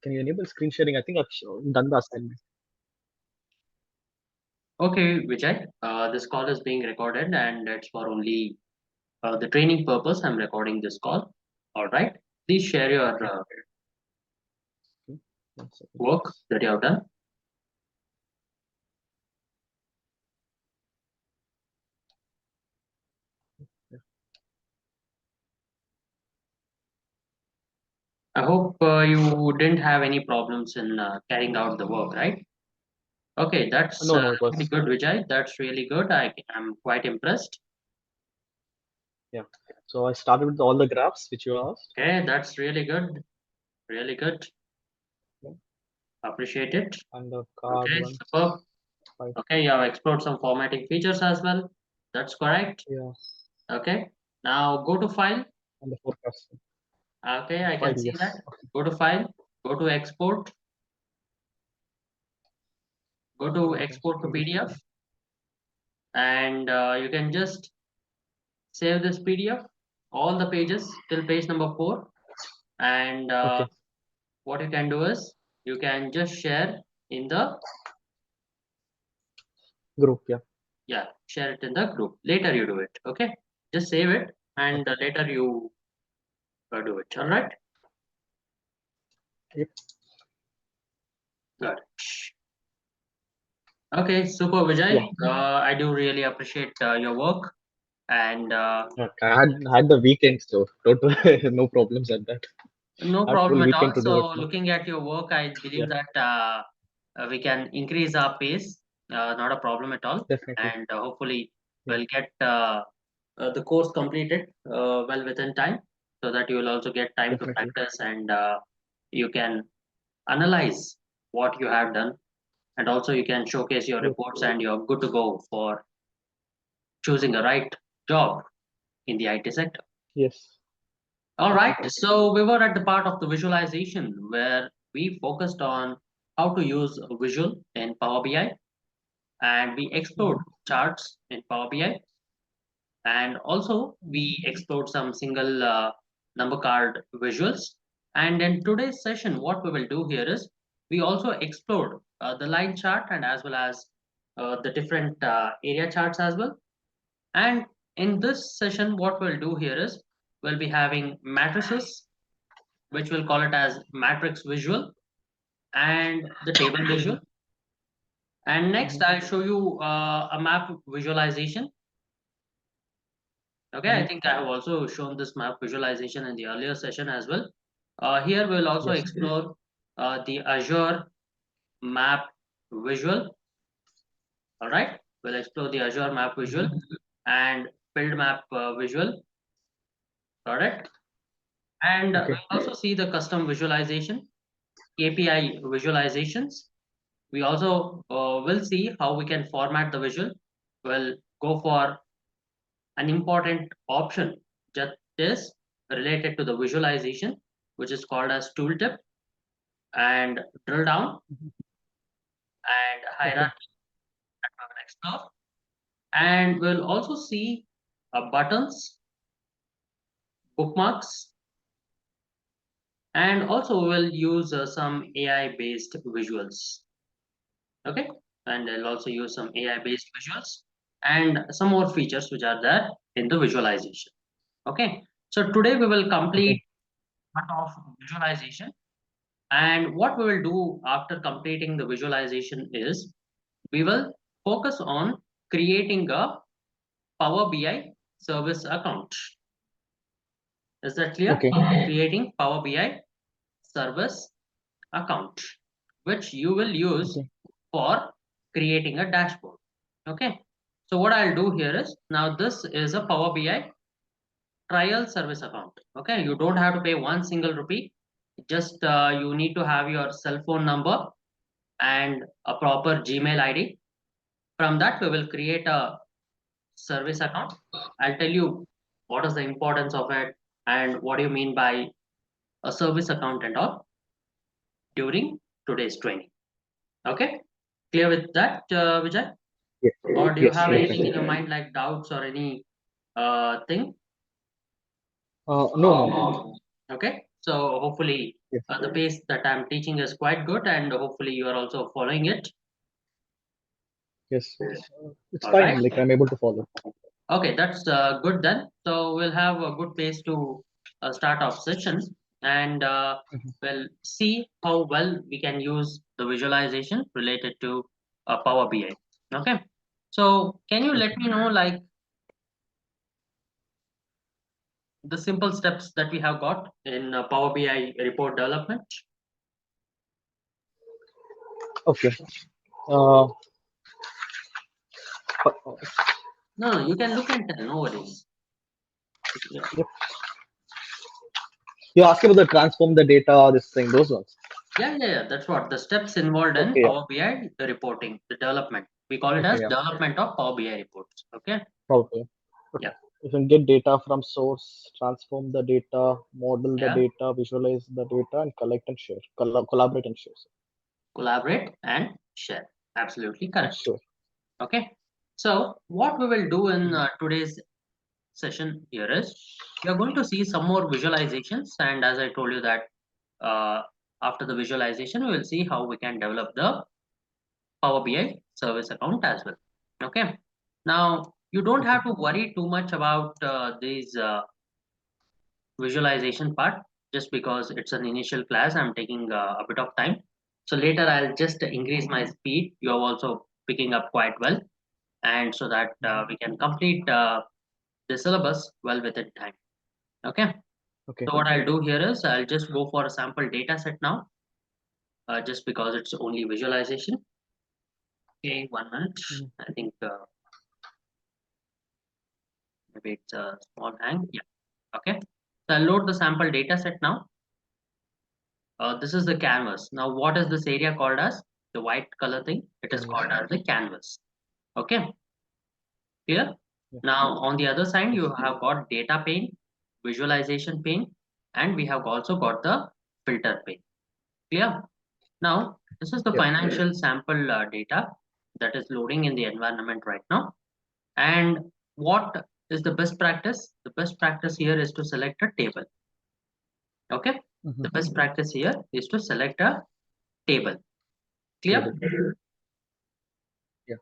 Can you enable screen sharing? I think I've done the assignment. Okay, Vijay, this call is being recorded and it's for only the training purpose. I'm recording this call. All right. Please share your Okay. 1 second, work please. that you have done. Yeah. I hope you didn't have any problems in carrying out the work, right? Okay, that's No, no, it really was. good, Vijay. That's really good. I am quite impressed. Yeah. So I started with all the graphs which you asked. Okay, that's really good. Really good. Yeah. Appreciate it. And the card Okay, ones. superb. Five. Okay, you have explored some formatting features as well. That's correct. Yeah. Okay, now go to file. And the forecast. Okay, I Five. can see Yes. that. Go to file, go to export, go to Okay. export to PDF. PDF, and you can just save this PDF, all the pages till page number 4. And Okay. what you can do is you can just share in the, Group. Yeah. yeah, share it in the group. Later you do it. Okay, just save it and Okay. later you do it. All right, Yep. got it. Okay, super, Yeah. Vijay. I do really appreciate your work and Okay. I had the weekend, so don't no problems at that. no I had problem full at all. weekend to do it So, now. looking at your work, I Yeah. believe that we can increase our pace. Not a problem at all, Definitely. and hopefully Yeah. we'll get the course completed well within time, so that you will also get time to Definitely. practice and you can analyze what you have done, and also you can showcase your Yep. reports, and you're good to go for choosing the right job in the IT sector. Yes. All right, Definitely. so we were at the part of the visualization where we focused on how to use a visual in Power BI, and we explored Mhm. charts in Power BI, and also we explored some single number card visuals. And in today's session, what we will do here is we also explored the line chart and as well as the different area charts as well. And in this session, what we'll do here is we'll be having matrices, which we'll call it as matrix visual, and the table visual. And next, Mhm. I'll show you a map visualization. Okay, I Mhm. think I have also shown this map visualization in the earlier session as well. Here we'll also Yes. explore the Azure map visual. All right, we'll explore the Azure map Mhm. visual and build map visual. Correct. And Okay. we'll also see the custom visualization, KPI visualizations. We also will see how we can format the visual. We'll go for an important option that is related to the visualization, which is called as tooltip and drill down Mhm. and Okay. hierarchy that we will explore. And we'll also see buttons, bookmarks, and also we'll use some AI based visuals. Okay, and I'll also use some AI based visuals and some more features which are there in the visualization. Okay, so today we will Okay. complete part of visualization, and what we will do after completing the visualization is we will focus on creating a Power BI service account. Is that clear? Okay. Creating Power BI service account, which you will use Okay. for creating a dashboard. Okay. So what I'll do here is now this is a Power BI trial service account. Okay. You don't have to pay one single rupee. Just you need to have your cell phone number and a proper Gmail ID. From that, we will create a service account. I'll tell you what is the importance of it and what do you mean by a service account and all during today's training. Okay, clear with that, Vijay? Yes. Or do you Yes. have anything in Definitely. your mind like doubts or any thing? No. No. No. Okay, so hopefully Yes. The pace that I'm teaching is quite good, and hopefully you are also following it. Yes. It's All fine. right. Like I'm able to follow. Okay, that's good then. So we'll have a good pace to start our session, and Mhm. we'll see how well we can use the visualization related to Power BI. Okay. So can you let Okay. me know like the simple steps that we have got in Power BI report development? Okay. Uh, No, no, you can look and tell. No worries. Yeah, yep. You asked about the transform the data, this thing, those ones. yeah. That's what the steps involved in Okay. Yeah. Power BI reporting, the development. We call it Okay. as Yeah. development of Power BI reports. Okay. Okay. Okay. Yeah. You can get data from source, transform the data, model the Yeah. data, visualize the data, and collect and share. Collaborate and share. Collaborate and share. Absolutely And correct. share. Okay. So what we will do in Mhm. today's session here is we are going to see some more visualizations, and as I told you that uh, after the visualization we will see how we can develop the Power BI service account as well. Okay. Now you don't Okay. have to worry too much about these visualization part, just because it's an initial class. I'm taking a bit of time. So later I'll just increase my speed. You're also picking up quite well, and so that Mhm. we can complete the syllabus well within time. Okay. Okay. So what I'll do here is I'll just go for a sample data set now, just because it's only visualization. Okay, 1 minute. Mhm. I think maybe it's a small hang. Yeah. Okay. So I'll load the sample data set now. This is the canvas. Now, what is this area called as? The white color thing. It is Canvas. called as the canvas. Okay. Clear? Yeah. Now, on the other side, you have got data pane, visualization pane, and we have also got the filter pane. Clear? Now, this is the Yep. financial sample data that is loading in the environment right now. And what is the best practice? The best practice here is to select a table. Okay. Mhm. The best practice here is to select a table. Clear? Table. Yeah.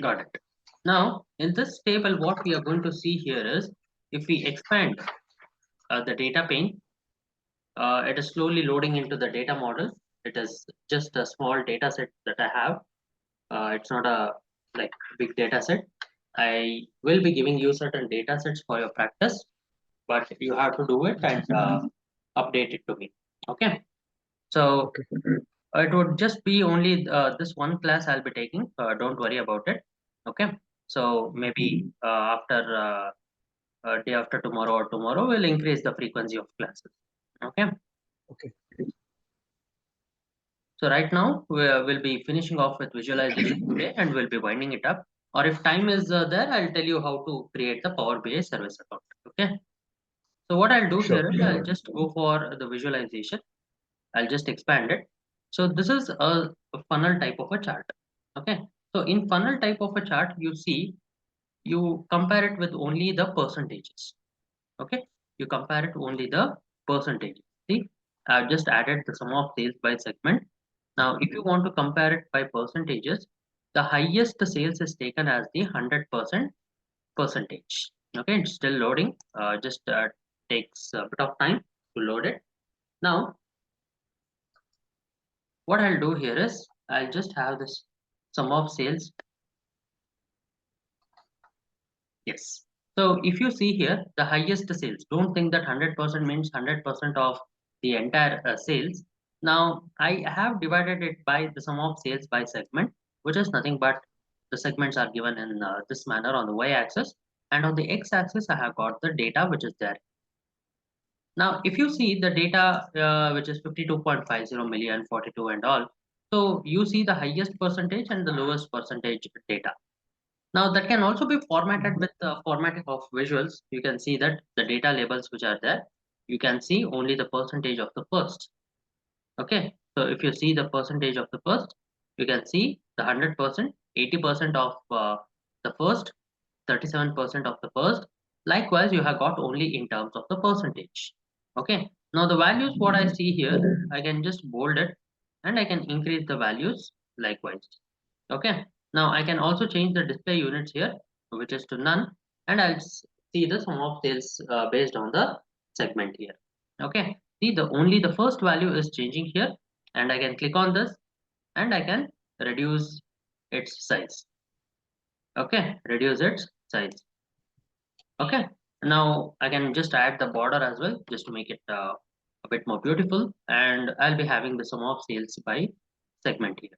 Got it. Now, in this table, what we are going to see here is if we expand the data pane, it is slowly loading into the data model. It is just a small data set that I have. It's not a like big data set. I will be giving you certain data sets for your practice, but you have to do it and update it to me. Okay. So Okay. it would just be only this one class I'll be taking. Don't worry about it. Okay. So Mhm. maybe after day after tomorrow or tomorrow, we'll increase the frequency of classes. Okay. Okay. So right now we'll be finishing off with visualization today, and we'll be winding it up. Or if time is there, I'll tell you how to create the Power BI service account. Okay. So what I'll do Sure. here is I'll just go for the visualization. I'll just expand it. So this is a funnel type of a chart. Okay. So in funnel type of a chart, you see you compare it with only the percentages. Okay. You compare it only the percentage. See, I've just added the sum of sales by segment. Now, if you want to compare it by percentages, the highest sales is taken as the 100% percentage. Okay, it's still loading. Just takes a bit of time to load it. Now, what I'll do here is I'll just have this sum of sales. Yes. So if you see here, the highest sales, don't think that 100% means 100% of the entire sales. Now, I have divided it by the sum of sales by segment, which is nothing but the segments are given in this manner on the y-axis. And on the x-axis, I have got the data which is there. Now, if you see the data, which is 52.50 million, 42 and all, so you see the highest percentage and the lowest percentage data. Now that can also be formatted Mhm. with the formatting of visuals. You can see that the data labels which are there, you can see only the percentage of the first. Okay. So if you see the percentage of the first, you can see the 100%, 80% of the first, 37% of the first, Likewise, you have got only in terms of the percentage. Okay. Now the values what I see here, I can just bold it and I can increase the values likewise. Okay. Now I can also change the display units here, which is to none, and I'll see the sum of sales based on the segment here. Okay. See, the first value is changing here, and I can click on this and I can reduce its size. Okay, reduce its size. Okay, now I can just add the border as well just to make it a bit more beautiful, and I'll be having the sum of sales by segment here.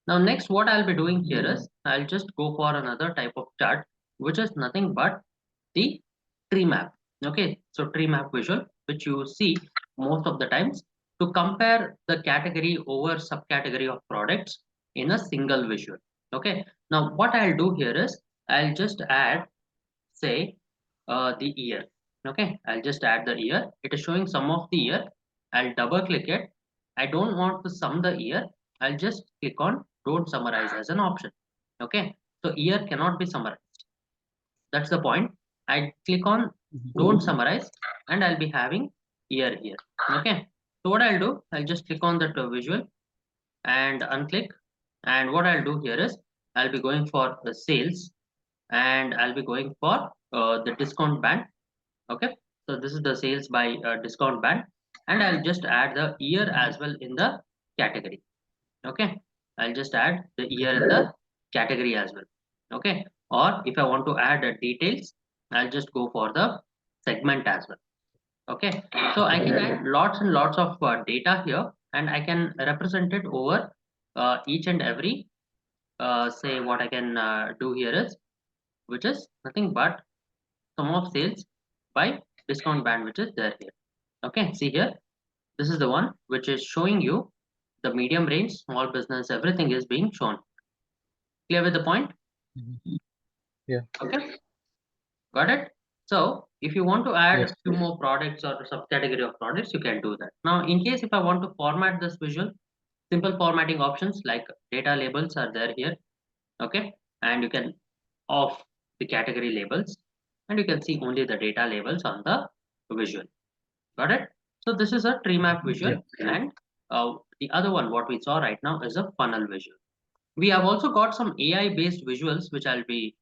Now next what I'll be doing here is I'll just go for another type of chart, which is nothing but the tree map. Okay, so tree map visual, which you see most of the times to compare the category over subcategory of products in a single visual. Okay, now what I'll do here is I'll just add, say, the year. Okay, I'll just add the year. It is showing sum of the year. I'll double click it. I don't want to sum the year. I'll just click on don't summarize as an option. Okay, so year cannot be summarized. That's the point. I click on don't summarize and I'll be having year here. Okay, so what I'll do, I'll just click on that visual and unclick. And what I'll do here is I'll be going for the sales and I'll be going for the discount band. Okay, so this is the sales by discount band, and I'll just add the year as well in the category. Okay, I'll just add the year in the category as well. Okay, or if I want to add details, I'll just go for the segment as well. Okay, so I can add lots and lots of data here, and I can represent it over each and every say what I can do here is, which is nothing but sum of sales by discount band, which is there here. Okay, see here, this is the one which is showing you the medium range, small business, everything is being shown. Clear with the point? Yeah. Okay, got it. So if you want to add a few more products or subcategory of products, you can do that. Now in case if I want to format this visual, simple formatting options like data labels are there here. Okay, and you can off the category labels and you can see only the data labels on the visual. Got it? So this is a tree map visual, and the other one what we saw right now is a funnel visual. We have also got some AI based visuals which I'll be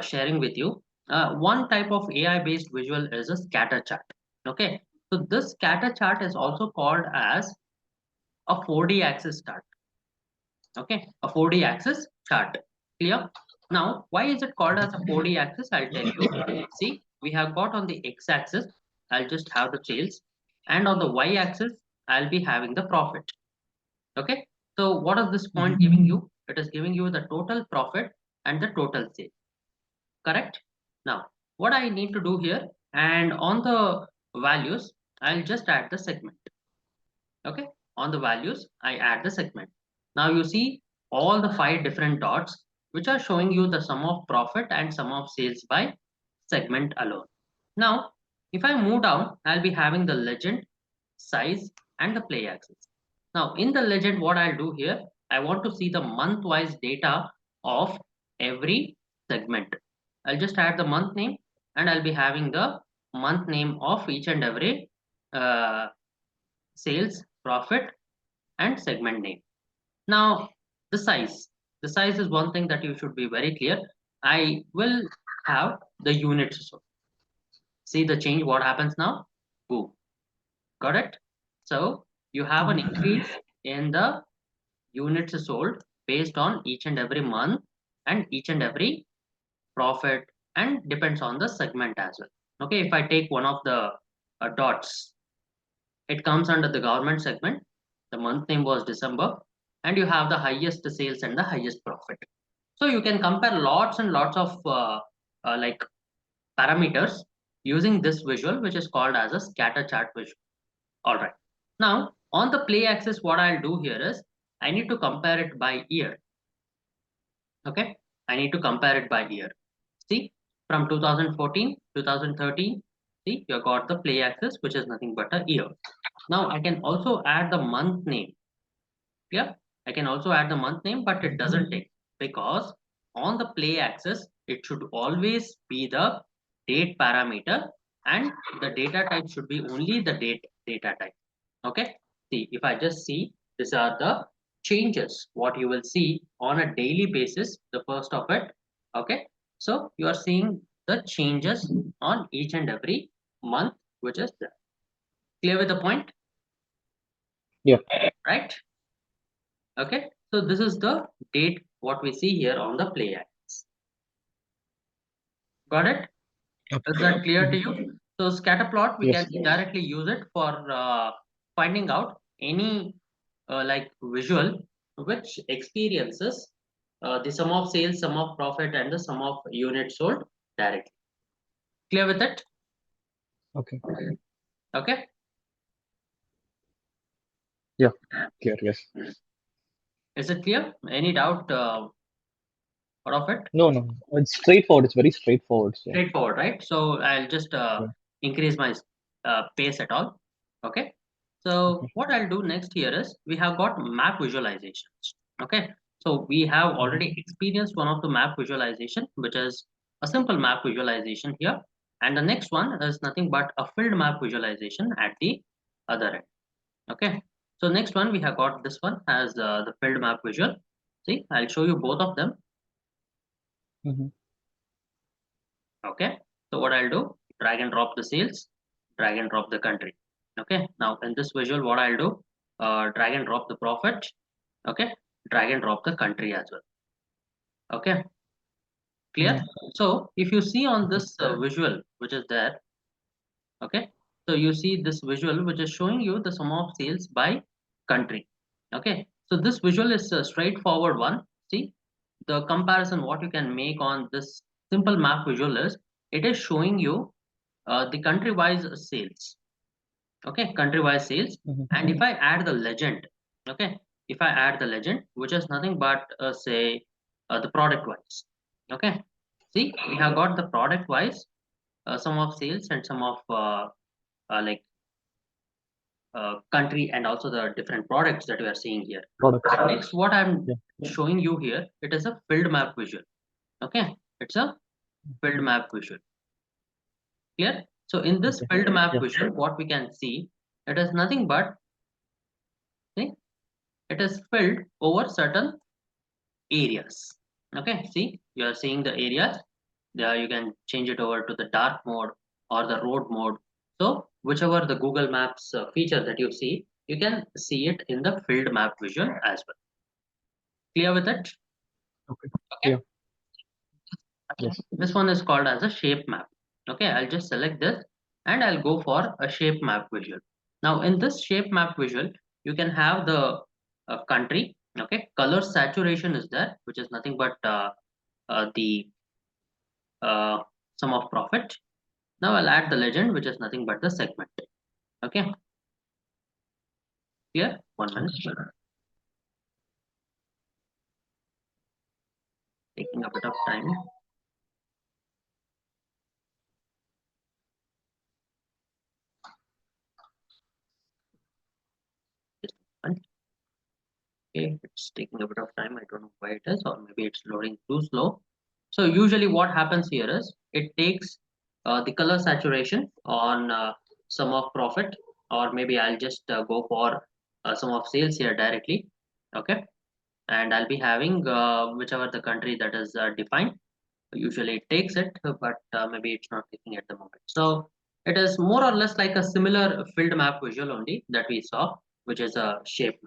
sharing with you. One type of AI based visual is a scatter chart. Okay, so this scatter chart is also called as a 4D axis chart. Okay, a 4D axis chart. Clear? Now, why is it called as a 4D axis? I'll tell you. See, we have got on the X axis, I'll just have the sales, and on the Y axis, I'll be having the profit. Okay, so what is this point giving you? It is giving you the total profit and the total sale. Correct? Now, what I need to do here, and on the values, I'll just add the segment. Okay, on the values I add the segment. Now you see all the 5 different dots which are showing you the sum of profit and sum of sales by segment alone. Now if I move down, I'll be having the legend, size, and the play axis. Now in the legend, what I'll do here, I want to see the month wise data of every segment. I'll just add the month name and I'll be having the month name of each and every uh, sales, profit, and segment name. Now, the size. The size is one thing that you should be very clear. I will have the units. So, see the change, what happens now? Boom. Got it? So, you have an increase in the units sold based on each and every month and each and every profit, and depends on the segment as well. Okay, if I take one of the dots, it comes under the government segment. The month name was December, and you have the highest sales and the highest profit. So you can compare lots and lots of like parameters using this visual, which is called as a scatter chart visual. All right. Now on the play axis, what I'll do here is I need to compare it by year. Okay, I need to compare it by year. See, from 2014, 2013. See, you got the play axis, which is nothing but a year. Now I can also add the month name. Yeah, I can also add the month name, but it doesn't take, because on the play axis, it should always be the date parameter, and the data type should be only the date data type. Okay, see, if I just see, these are the changes what you will see on a daily basis, the first of it. Okay, so you are seeing the changes on each and every month which is there. Clear with the point? Yeah. Right? Okay, so this is the date what we see here on the play axis. Got it? Okay. Is that clear to Mhm. you? So scatter plot, we Yes. can directly use it for finding out any like visual which experiences the sum of sales, sum of profit, and the sum of units sold directly. Clear with it? Okay. Okay. Yeah. Clear. Yes. Is it clear? Any doubt out of it? No, no. It's straightforward. It's very straightforward. So, Straightforward, right? So I'll just yeah. increase my pace at all. Okay. So Okay. what I'll do next here is we have got map visualizations. Okay. So we have Mhm. already experienced one of the map visualization, which is a simple map visualization here. And the next one is nothing but a field map visualization at the other end. Okay. So next one we have got this one as the field map visual. See, I'll show you both of them. Mhm. Okay, so what I'll do, drag and drop the sales, drag and drop the country. Okay, now in this visual what I'll do, drag and drop the profit. Okay, drag and drop the country as well. Okay, clear? Mhm. So if you see on Okay. this visual which is there, okay, so you see this visual which is showing you the sum of sales by country. Okay, so this visual is a straightforward one. See, the comparison what you can make on this simple map visual is it is showing you the country wise sales. Okay, country wise sales. Mhm. And if I add the legend, okay, if I add the legend which is nothing but say the product wise. Okay, see, we have got the product wise sum of sales and some of like country and also the different products that we are seeing here. Products. Next, what I'm Yeah. showing you here, it is a field map visual. Okay, it's a field map visual. Clear? So in this Okay. field map Yeah. visual, what we can see, it is nothing but, see, it is filled over certain areas. Okay, see, you are seeing the areas. There you can change it over to the dark mode or the road mode. So whichever the Google Maps feature that you see, you can see it in the field map visual as well. Clear with it? Okay. Okay. Yeah. Yes. This one is called as a shape map. Okay, I'll just select this and I'll go for a shape map visual. Now in this shape map visual, you can have the country. Okay, color saturation is there, which is nothing but the uh, sum of profit. Now I'll add the legend, which is nothing but the segment. Okay, here, 1 minute. Okay. Taking a bit of time. Just one. Okay, it's taking a bit of time. I don't know why it is, or maybe it's loading too slow. So usually what happens here is it takes the color saturation on sum of profit, or maybe I'll just go for sum of sales here directly. Okay, and I'll be having whichever the country that is defined. Usually it takes it, but maybe it's not taking at the moment. So it is more or less like a similar field map visual only that we saw, which is a shape.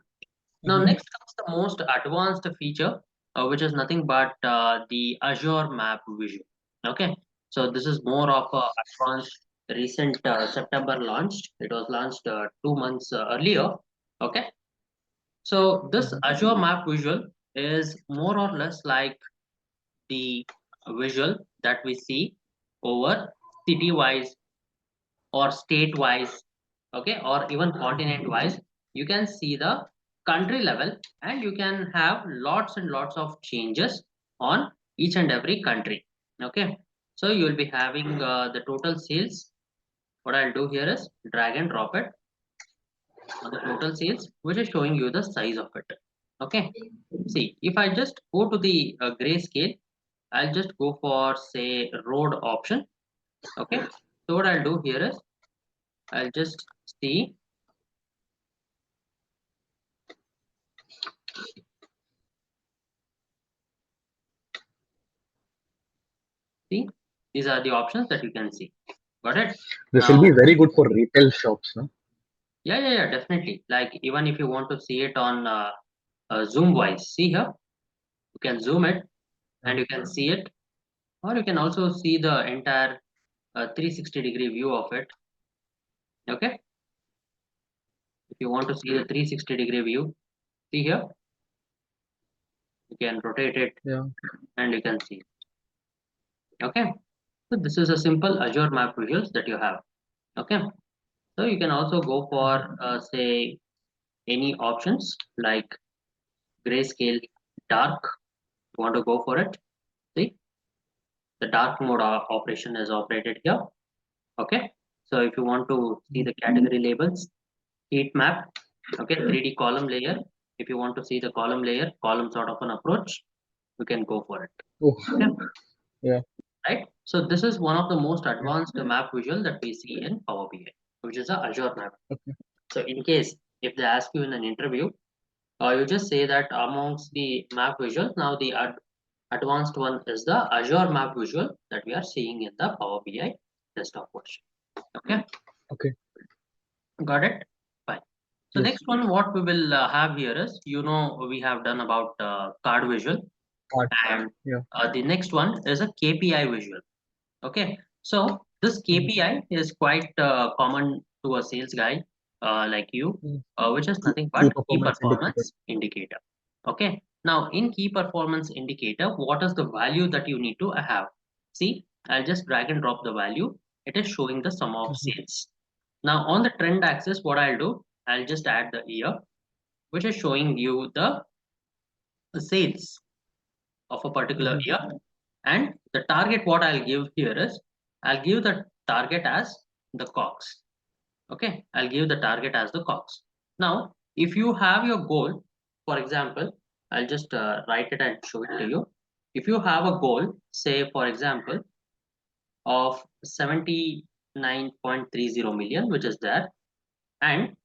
Now, Mhm. next comes the most advanced feature, which is nothing but the Azure Map Visual. Okay, so this is more of a advanced, recent September launched. It was launched 2 months earlier. Okay, so this Mhm. Azure Map Visual is more or less like the visual that we see over city-wise or state-wise, okay, or even continent-wise. You can see the country level, and you can have lots and lots of changes on each and every country. Okay, so you will be having the total sales. What I'll do here is drag and drop it on the total sales, which is showing you the size of it. Okay, see, if I just go to the grayscale, I'll just go for say road option. Okay, so what I'll do here is I'll just see these are the options that you can see. Got it? This will Now, be very good for retail shops, no? yeah, definitely. Like even if you want to see it on zoom wise, see here, you can zoom it and you can see it, or you can also see the entire 360-degree view of it. Okay, if you want to see the 360-degree view, see here, you can rotate it Yeah. and you can see. Okay, so this is a simple Azure map visuals that you have. Okay, so you can also go for say any options like grayscale dark. You want to go for it? See, the dark mode operation is operated here. Okay, so if you want to see the category labels, heat map, okay, 3D column layer. If you want to see the column layer, column sort of an approach, you can go for it. Oh, Okay, yeah. right? So this is one of the most advanced map visual that we see in Power BI, which is a Azure map. Okay. So in case if they ask you in an interview, you just say that amongst the map visual, now the advanced one is the Azure map visual that we are seeing in the Power BI desktop version. Okay, Okay. got it? Fine. So Yes. next one, what we will have here is, we have done about card visual, Art. and Yeah. the next one is a KPI visual. Okay, so this KPI is quite common to a sales guy like you, Mm. which is nothing Key but key performance indicator. performance indicator. Okay, now in key performance indicator, what is the value that you need to have? See, I'll just drag and drop the value. It is showing the sum of sales. Now on the trend axis, what I'll do, I'll just add the year, which is showing you the sales of a particular Mhm. year. And the target, what I'll give here is, I'll give the target as the COGS. Okay, I'll give the target as the COGS. Now, if you have your goal, for example, I'll just write it and show it to you. If you have a goal, say for example, of 79.30 million, which is there, and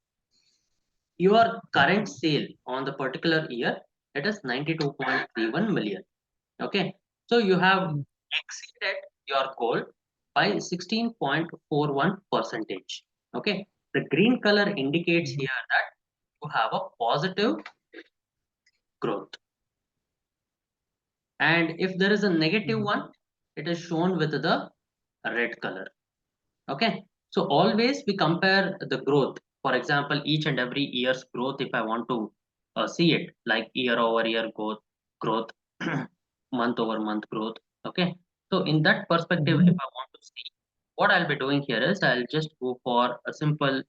your current sale on the particular year, it is 92.31 million. Okay, so you have Mm. exceeded your goal by 16.41 percentage. Okay, the green color indicates Mhm. here that you have a positive growth, and if there is a negative Mhm. one, it is shown with the red color. Okay, so always we compare the growth. For example, each and every year's growth, if I want to see it like year over year growth, month over month growth. Okay, so in that perspective, Mhm. if I want to see, what I'll be doing here is I'll just go for a simple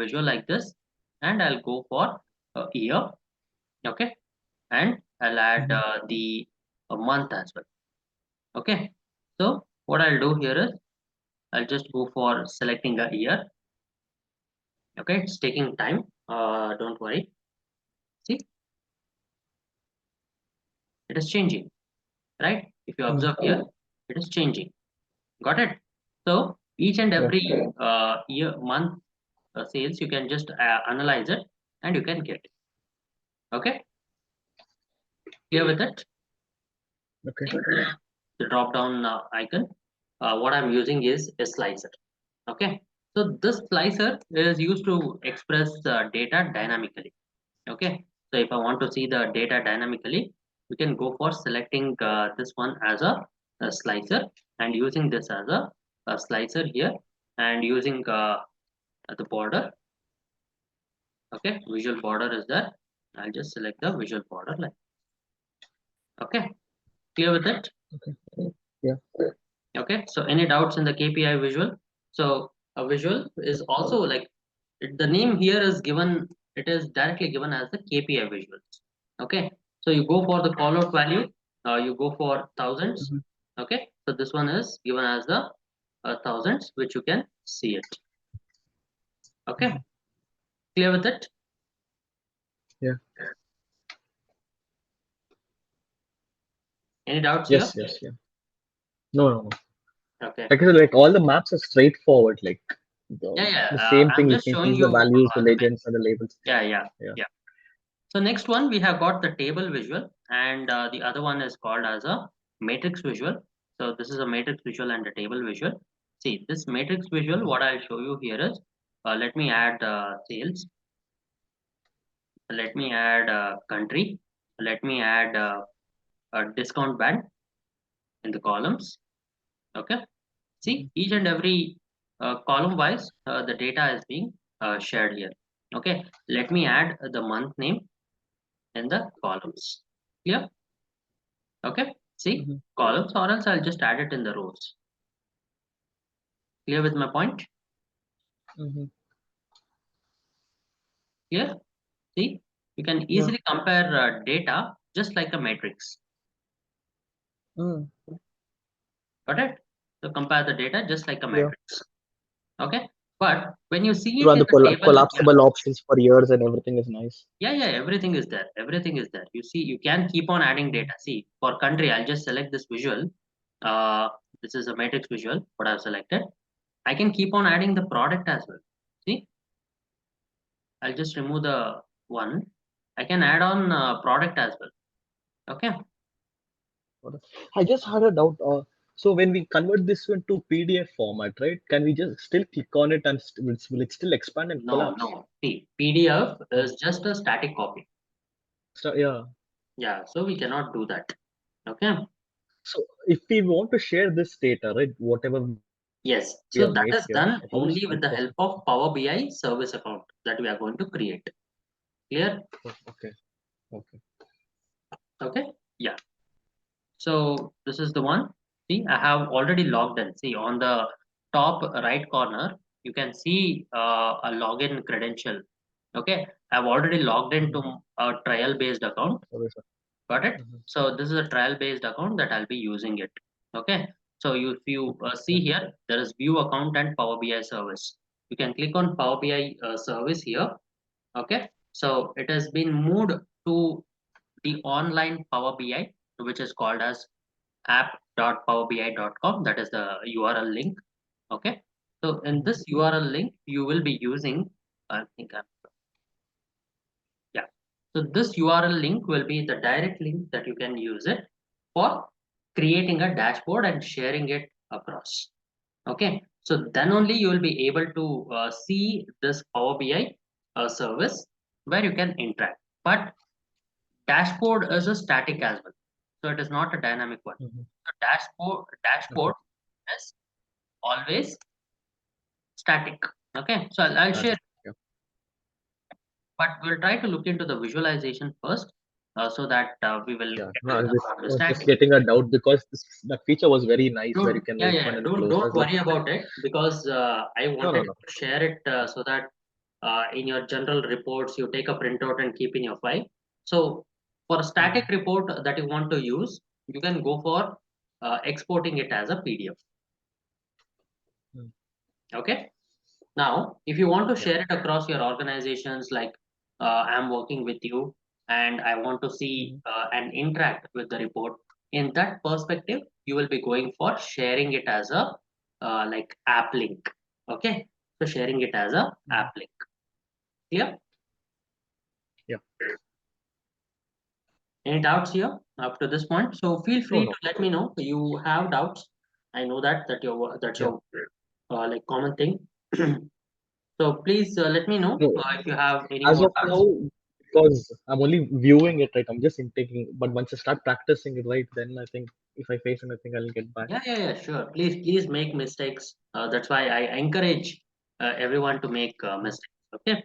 visual like this, and I'll go for a year. Okay, and I'll add Mhm. the month as well. Okay, so what I'll do here is I'll just go for selecting a year. Okay, it's taking time. Don't worry. See, it is changing, right? If you Mm. observe here, it is changing. Got it? So each and Yeah. every year, month sales, you can just analyze it and you can get it. Okay, clear with it? Okay. See, the drop down icon. What I'm using is a slicer. Okay, so this slicer is used to express data dynamically. Okay, so if I want to see the data dynamically, we can go for selecting this one as a slicer and using this as a slicer here and using the border. Okay, visual border is there. I'll just select the visual border like. Okay, clear with it? Okay. Yeah. Okay, so any doubts in the KPI visual? So a visual is also like the name here is given, it is directly given as the KPI visuals. Okay, so you go for the call out value, you go for thousands. Mhm. Okay, so this one is given as the thousands, which you can see it. Okay, Mhm. clear with it? Yeah. Any doubts here? Yes. Yes. Yeah. No. No. No. Okay. Like all the maps are straightforward, like Yeah, yeah. the same I'm thing. You just can showing choose you the values, the the best. legends, and the labels. Yeah, yeah, Yeah. yeah. So next one we have got the table visual, and the other one is called as a matrix visual. So this is a matrix visual and a table visual. See this matrix visual. What I'll show you here is, let me add sales. Let me add country. Let me add a discount band in the columns. Okay. See, Mhm, each and every column wise, the data is being shared here. Okay. Let me add the month name in the columns. Clear? Okay. See, mhm, columns, or else I'll just add it in the rows. Clear with my point? mhm. Clear? See, you can Yeah. easily compare data just like a matrix. Mm. Got it? So compare the data just like a Yeah. matrix. Okay. But when you see You it run in the the table, yeah, collapsible options for years, and everything is nice. yeah, everything is there. Everything is there. You see, you can keep on adding Mm, data. See, for country, I'll just select this visual. Uh, this is a matrix visual, what I've selected. I can keep on adding the product as well. See, I'll just remove the one. I can add on product as well. Okay. what I just had a doubt. So when we convert this into PDF format, right? Can we just still click on it and will it still expand and No, collapse? no. See, PDF Oh, is just a static copy. so yeah. Yeah, so we cannot do that. Okay. So if we want to share this data, right, whatever we have made here, Yes. how So is that is how done possible? only with the help of Power BI service account that we are going to create. Clear? Oh, okay, okay. Okay. Yeah. So this is the one. See, I have already logged in. See, on the top right corner, you can see a login credential. Okay, I've already logged into Mhm. a trial based account. Sorry, sir. Got it? Mhm. So this is a trial based account that I'll be using it. Okay, so if you Yeah. see here, there is view account and Power BI service. You can click on Power BI service here. Okay, so it has been moved to the online Power BI, which is called as app.powerbi.com. That is the URL link. Okay, so in Mhm. this URL link you will be using, I think yeah, so this URL link will be the direct link that you can use it for creating a dashboard and sharing it across. Okay, so then only you will be able to see this Power BI service where you can interact. But dashboard is a static as well, so it is not a dynamic one. Mhm. So dashboard Okay. is always static. Okay, so I'll That's share, it. Yeah. but we'll try to look into the visualization first, so that we will Yeah. get No, an this I was just understanding. getting a doubt because that feature was very nice where you Don't, can yeah, open yeah, and don't close. I don't was like, worry about it, because I no, no, wanted no. to share it so that in your general reports you take a printout and keep in your file. So for a static Mhm. report that you want to use, you can go for exporting it as a PDF. Mm. Okay. Now, if you want to Yeah. share it across your organizations, like I'm working with you and I want to see Mhm. and interact with the report, in that perspective, you will be going for sharing it as a like app link. Okay, so sharing it as a Mhm. app link. Clear? Yeah. Any doubts here up to this point? So feel No, free to no. let me know. You have doubts. I know that's Yeah. your like common thing. So please let me know No. if you have any As more of doubts. now, because I'm only viewing it, right? I'm just intaking. But once I start practicing it, right, then I think if I face anything, I'll get back. Yeah, sure. Please make mistakes. That's why I encourage everyone to make Yeah. mistakes. Okay.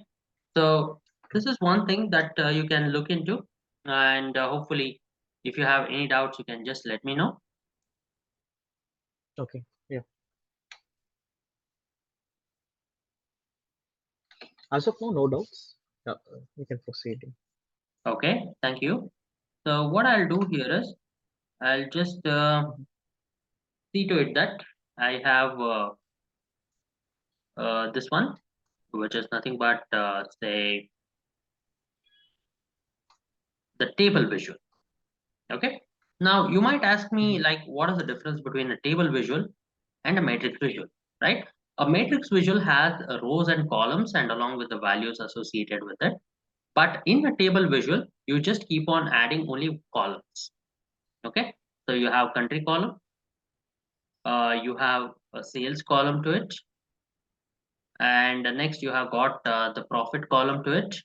So Okay. this is one thing that you can look into, and hopefully, if you have any doubts, you can just let me know. Okay. Yeah. As of now, no doubts. Yeah. We can proceed. Okay. Thank you. So what I'll do here is I'll just Mhm. see to it that I have this one, which is nothing but say the table visual. Okay. Now you might ask me Mhm. like, what is the difference between a table visual and a matrix visual, right? A matrix visual has rows and columns and along with the values associated with it. But in a table visual, you just keep on adding only columns. Okay. So you have country column, you have a sales column to it, and next you have got the profit column to it.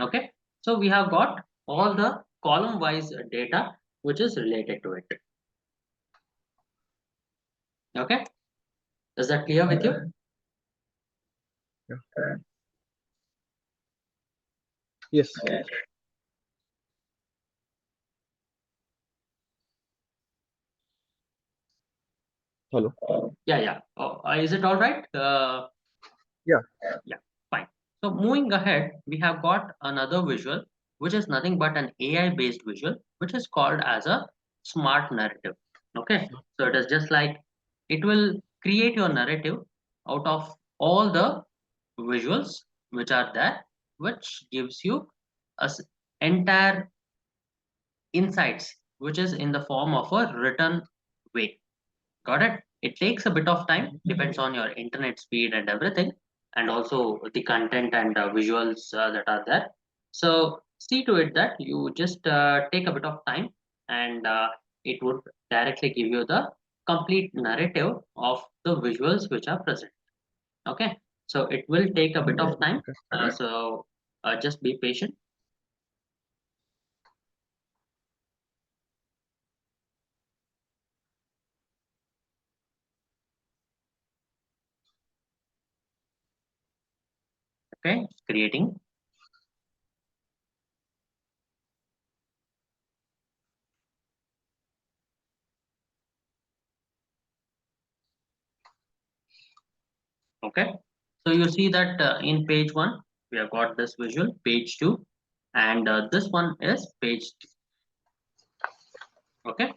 Okay. So we have got all the column wise data which is related to it. Okay. Is that clear with you? Yeah. Yes. Hello. Yeah, yeah. Oh, is it all right? Yeah. Yeah, fine. So moving ahead, we have got another visual, which is nothing but an AI-based visual, which is called as a smart narrative. Okay, so it is just like it will create your narrative out of all the visuals which are there, which gives you a entire insights, which is in the form of a written way. Got it? It takes a bit of time, depends on your internet speed and everything, and also the content and visuals that are there. So see to it that you just take a bit of time, and it would directly give you the complete narrative of the visuals which are present. Okay, so it will take a bit of time. Okay. So just be patient. Okay, it's creating. Okay, so you see that in page one, we have got this visual, page two, and this one is page two. Okay,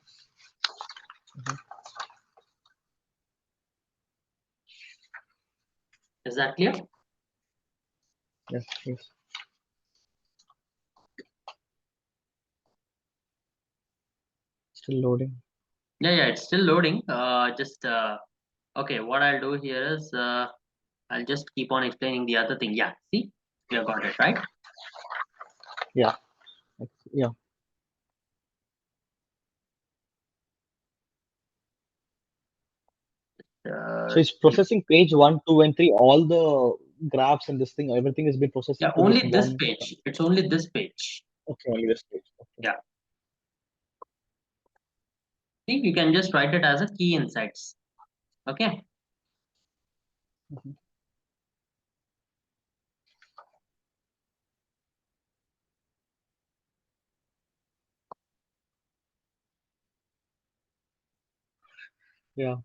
is that clear? Yes. Yes. Still loading. Yeah, yeah, it's still loading. Just okay, what I'll do here is I'll just keep on explaining the other thing. Yeah, see, we have got it right. Yeah. Yeah. Uh, So it's processing page one, two, and three. All the graphs and this thing, everything has been yeah, processing to this only this one. page. It's only this page. Okay, only this page. Okay. Yeah, see, you can just write it as a key insights. Okay, Mhm. Yeah.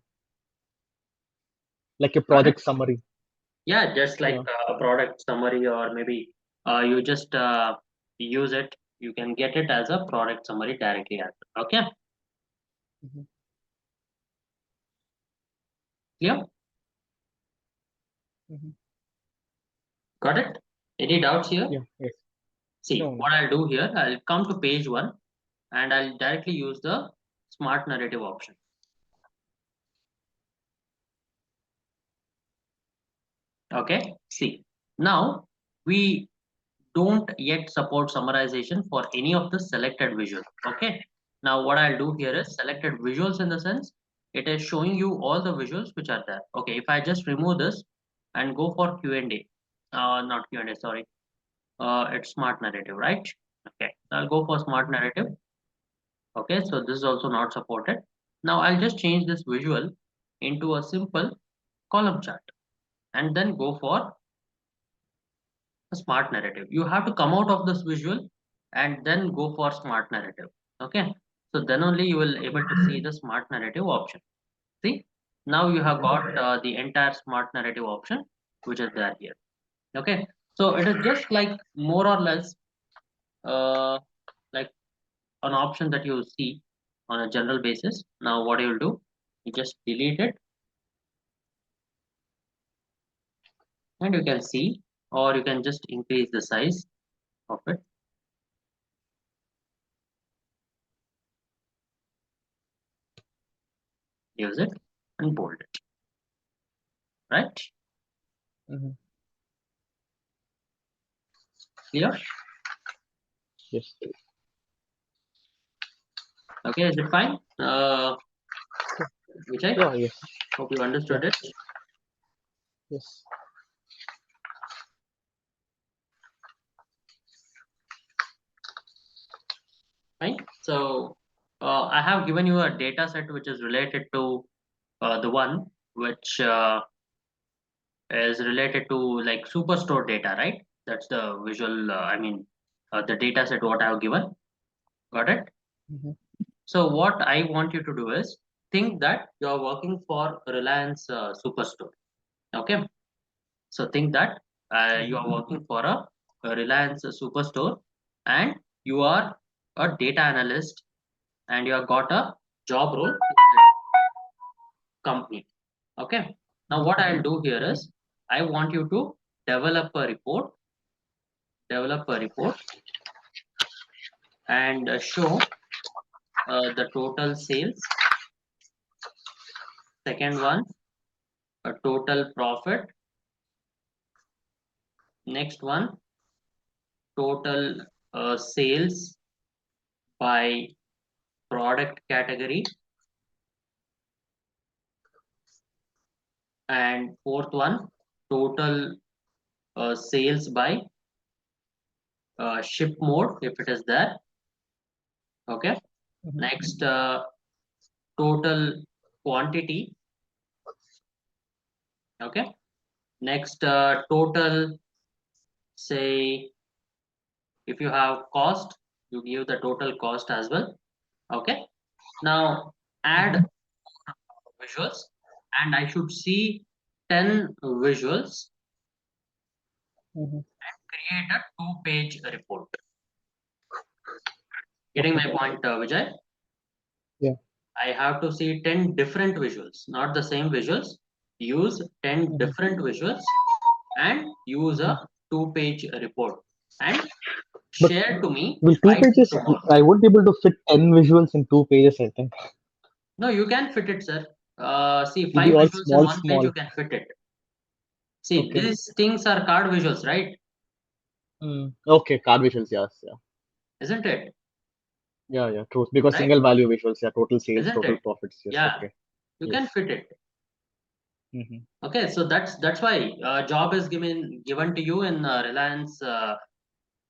Like a got it. project summary. Yeah, just like Yeah. a product summary, or maybe you just use it. You can get it as a product summary directly. Okay, Mhm. clear? Mhm. Got it? Any doubts here? Yeah. Yes. See, No. No. what I'll do here, I'll come to page one and I'll directly use the smart narrative option. Okay, see, now we don't yet support summarization for any of the selected visuals. Okay, now what I'll do here is selected visuals, in the sense it is showing you all the visuals which are there. Okay, if I just remove this and go for Q&A, not Q&A, sorry, it's smart narrative, right? Okay, so I'll go for smart narrative. Okay, so this is also not supported. Now I'll just change this visual into a simple column chart and then go for a smart narrative. You have to come out of this visual and then go for smart narrative. Okay, so then only you will able to see the smart narrative option. See, now you have Okay. got the entire smart narrative option which is there here. Okay, so it is just like more or less uh, like an option that you see on a general basis. Now what you will do, you just delete it and you can see, or you can just increase the size of it, use it and bold it. right? Mm-hmm. Clear? Yes. Okay, is it fine? Vijay, Yeah. Yes. hope you Yeah. understood it. Yes. Fine. So I have given you a data set which is related to the one which is related to like superstore data, right? That's the visual, the data set what I have given. Got it? Mm-hmm. So what I want you to do is think that you are working for Reliance Superstore. Okay. So think that you are working for a Reliance Superstore and you are a data analyst and you have got a job role in that company. Okay. Now what I'll do here Mm-hmm. is I want you to develop a report, develop a report and show the total sales. Second one, a total profit. Next one, total sales by product category. And fourth one, total sales by ship mode if it is there. Okay. Mm-hmm. Next, total quantity. Okay. Next, total, say, if you have cost, you give the total cost as well. Okay. Now, Mm-hmm. add visuals, and I should see 10 visuals, Mm-hmm. create a two-page report. Getting Okay. my point, Vijay? Yeah. I have to see 10 different visuals, not the same visuals. Use 10 Mm-hmm. different visuals and use Mm-hmm. a two-page report and But share to me will two by pages? tomorrow. I won't be able to fit 10 visuals in 2 pages. I think No, you can fit it, sir. See, it'll be five all visuals in small, one page, small. you can fit it. See, Okay. these things are card visuals, right? Mm. Okay. Card visuals. Yes. Yeah. Isn't it? Yeah. Yeah. True. Because Right? single value visuals. Yeah. Total sales. Isn't Total it? profits. Yes. Yeah, Okay. you can Yes. fit it. Mm-hmm. Okay, so that's why job is given to you in Reliance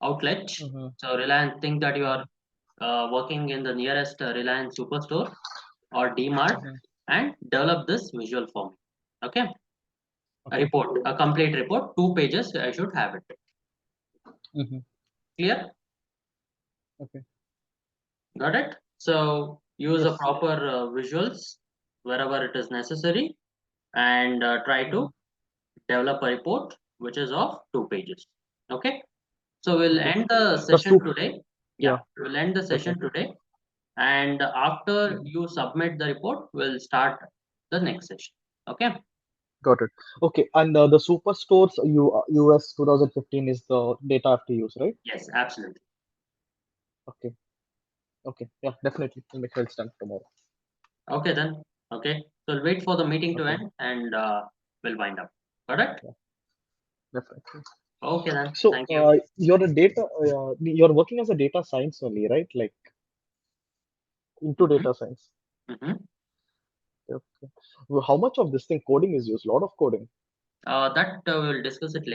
outlet. Mm-hmm. So Reliance, think that you Mm-hmm. are working in the nearest Reliance superstore or DMart Mm-hmm. and develop this visual for me. Okay, a Okay. report, a complete report, 2 pages. I should have it. Mm-hmm. Clear? Okay. Got it? So use a Yes. proper visuals wherever it is necessary and try Mm-hmm. to develop a report which is of 2 pages. Okay. So we'll Okay. end the The session soup. today. Yeah. Yeah, we'll end the Okay. session today. And after Mm-hmm. you submit the report, we'll start the next session. Okay. Got it. Okay. And the superstores US 2015 is the data I have to use, right? Yes, absolutely. Okay. Okay. Yeah. Definitely. We'll make sure it's done tomorrow. Okay then. Okay. So we'll wait for the meeting to Okay. end and we'll wind up. Correct? Yeah. Definitely. Okay then. So, Thank you. you're working as a data science only, right? Like into Mhm. data science. Mhm. Okay. Well, how much of this thing coding is used? A lot of coding. That we'll discuss it later.